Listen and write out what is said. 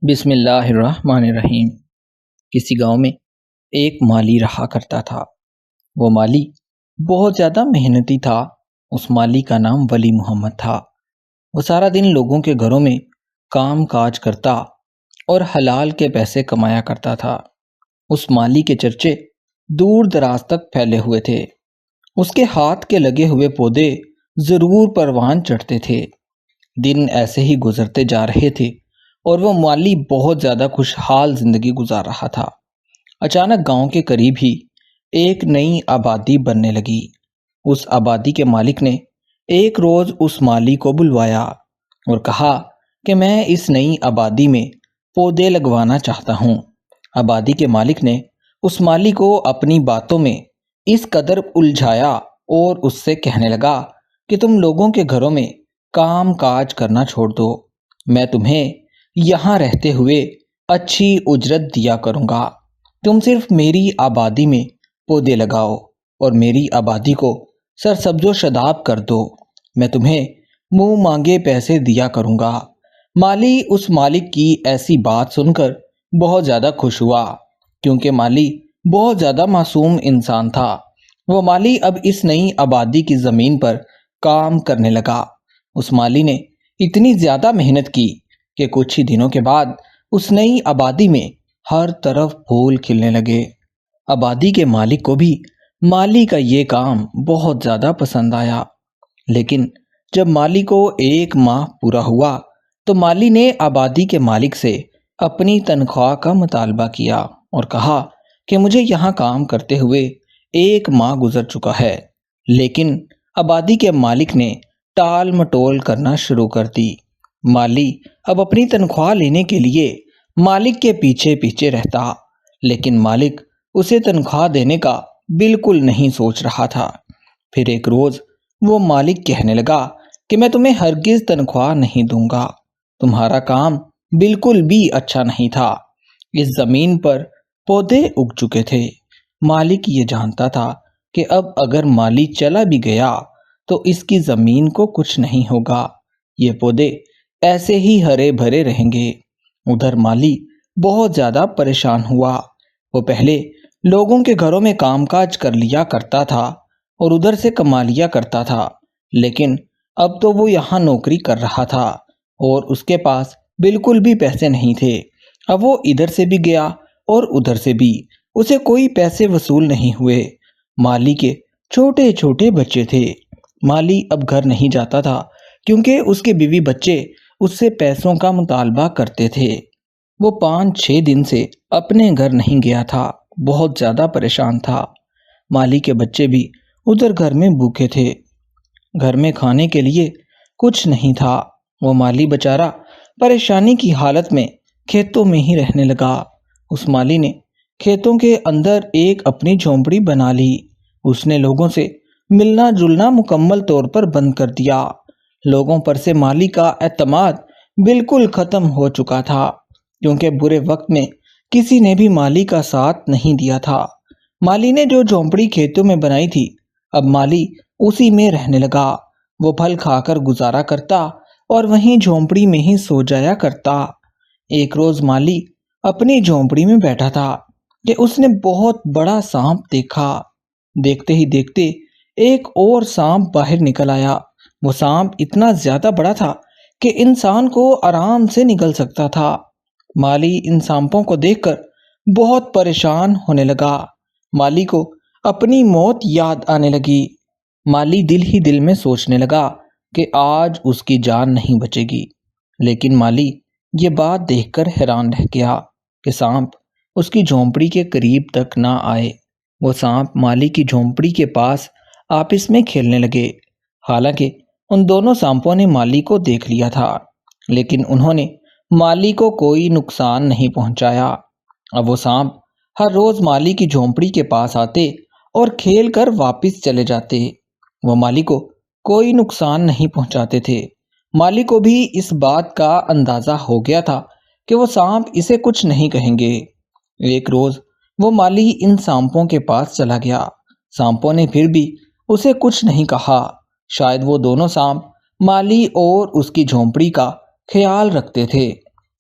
بسم اللہ الرحمن الرحیم۔ کسی گاؤں میں ایک مالی رہا کرتا تھا۔ وہ مالی بہت زیادہ محنتی تھا۔ اس مالی کا نام ولی محمد تھا۔ وہ سارا دن لوگوں کے گھروں میں کام کاج کرتا اور حلال کے پیسے کمایا کرتا تھا۔ اس مالی کے چرچے دور دراز تک پھیلے ہوئے تھے۔ اس کے ہاتھ کے لگے ہوئے پودے ضرور پروان چڑھتے تھے۔ دن ایسے ہی گزرتے جا رہے تھے اور وہ مالی بہت زیادہ خوشحال زندگی گزار رہا تھا۔ اچانک گاؤں کے قریب ہی ایک نئی آبادی بننے لگی۔ اس آبادی کے مالک نے ایک روز اس مالی کو بلوایا اور کہا کہ میں اس نئی آبادی میں پودے لگوانا چاہتا ہوں۔ آبادی کے مالک نے اس مالی کو اپنی باتوں میں اس قدر الجھایا اور اس سے کہنے لگا کہ تم لوگوں کے گھروں میں کام کاج کرنا چھوڑ دو، میں تمہیں یہاں رہتے ہوئے اچھی اجرت دیا کروں گا۔ تم صرف میری آبادی میں پودے لگاؤ اور میری آبادی کو سرسبز و شاداب کر دو، میں تمہیں منہ مانگے پیسے دیا کروں گا۔ مالی اس مالک کی ایسی بات سن کر بہت زیادہ خوش ہوا، کیونکہ مالی بہت زیادہ معصوم انسان تھا۔ وہ مالی اب اس نئی آبادی کی زمین پر کام کرنے لگا۔ اس مالی نے اتنی زیادہ محنت کی کہ کچھ ہی دنوں کے بعد اس نئی آبادی میں ہر طرف پھول کھلنے لگے۔ آبادی کے مالک کو بھی مالی کا یہ کام بہت زیادہ پسند آیا، لیکن جب مالی کو 1 ماہ پورا ہوا تو مالی نے آبادی کے مالک سے اپنی تنخواہ کا مطالبہ کیا اور کہا کہ مجھے یہاں کام کرتے ہوئے 1 ماہ گزر چکا ہے، لیکن آبادی کے مالک نے ٹال مٹول کرنا شروع کر دی۔ مالی اب اپنی تنخواہ لینے کے لیے مالک کے پیچھے پیچھے رہتا، لیکن مالک اسے تنخواہ دینے کا بالکل نہیں سوچ رہا تھا۔ پھر ایک روز وہ مالک کہنے لگا کہ میں تمہیں ہرگز تنخواہ نہیں دوں گا، تمہارا کام بالکل بھی اچھا نہیں تھا۔ اس زمین پر پودے اگ چکے تھے۔ مالک یہ جانتا تھا کہ اب اگر مالی چلا بھی گیا تو اس کی زمین کو کچھ نہیں ہوگا، یہ پودے ایسے ہی ہرے بھرے رہیں گے۔ ادھر مالی بہت زیادہ پریشان ہوا۔ وہ پہلے لوگوں کے گھروں میں کام کاج کر لیا کرتا تھا اور ادھر سے کما لیا کرتا تھا، لیکن اب تو وہ یہاں نوکری کر رہا تھا اور اس کے پاس بالکل بھی پیسے نہیں تھے۔ اب وہ ادھر سے بھی گیا اور ادھر سے بھی، اسے کوئی پیسے وصول نہیں ہوئے۔ مالی کے چھوٹے چھوٹے بچے تھے۔ مالی اب گھر نہیں جاتا تھا کیونکہ اس کے بیوی بچے اس سے پیسوں کا مطالبہ کرتے تھے۔ وہ 5-6 دن سے اپنے گھر نہیں گیا تھا، بہت زیادہ پریشان تھا۔ مالی کے بچے بھی ادھر گھر میں بھوکے تھے، گھر میں کھانے کے لیے کچھ نہیں تھا۔ وہ مالی بیچارہ پریشانی کی حالت میں کھیتوں میں ہی رہنے لگا۔ اس مالی نے کھیتوں کے اندر ایک اپنی جھونپڑی بنا لی۔ اس نے لوگوں سے ملنا جلنا مکمل طور پر بند کر دیا۔ لوگوں پر سے مالی کا اعتماد بالکل ختم ہو چکا تھا، کیونکہ برے وقت میں کسی نے بھی مالی کا ساتھ نہیں دیا تھا۔ مالی نے جو جھونپڑی کھیتوں میں بنائی تھی، اب مالی اسی میں رہنے لگا۔ وہ پھل کھا کر گزارا کرتا اور وہیں جھونپڑی میں ہی سو جایا کرتا۔ ایک روز مالی اپنی جھونپڑی میں بیٹھا تھا کہ اس نے بہت بڑا سانپ دیکھا۔ دیکھتے ہی دیکھتے ایک اور سانپ باہر نکل آیا۔ وہ سانپ اتنا زیادہ بڑا تھا کہ انسان کو آرام سے نگل سکتا تھا۔ مالی ان سانپوں کو دیکھ کر بہت پریشان ہونے لگا۔ مالی کو اپنی موت یاد آنے لگی۔ مالی دل ہی دل میں سوچنے لگا کہ آج اس کی جان نہیں بچے گی، لیکن مالی یہ بات دیکھ کر حیران رہ گیا کہ سانپ اس کی جھونپڑی کے قریب تک نہ آئے۔ وہ سانپ مالی کی جھونپڑی کے پاس آپس میں کھیلنے لگے۔ حالانکہ ان دونوں سانپوں نے مالی کو دیکھ لیا تھا، لیکن انہوں نے مالی کو کوئی نقصان نہیں پہنچایا۔ اب وہ سانپ ہر روز مالی کی جھونپڑی کے پاس آتے اور کھیل کر واپس چلے جاتے۔ وہ مالی کو کوئی نقصان نہیں پہنچاتے تھے۔ مالی کو بھی اس بات کا اندازہ ہو گیا تھا کہ وہ سانپ اسے کچھ نہیں کہیں گے۔ ایک روز وہ مالی ان سانپوں کے پاس چلا گیا۔ سانپوں نے پھر بھی اسے کچھ نہیں کہا۔ شاید وہ دونوں سانپ مالی اور اس کی جھونپڑی کا خیال رکھتے تھے۔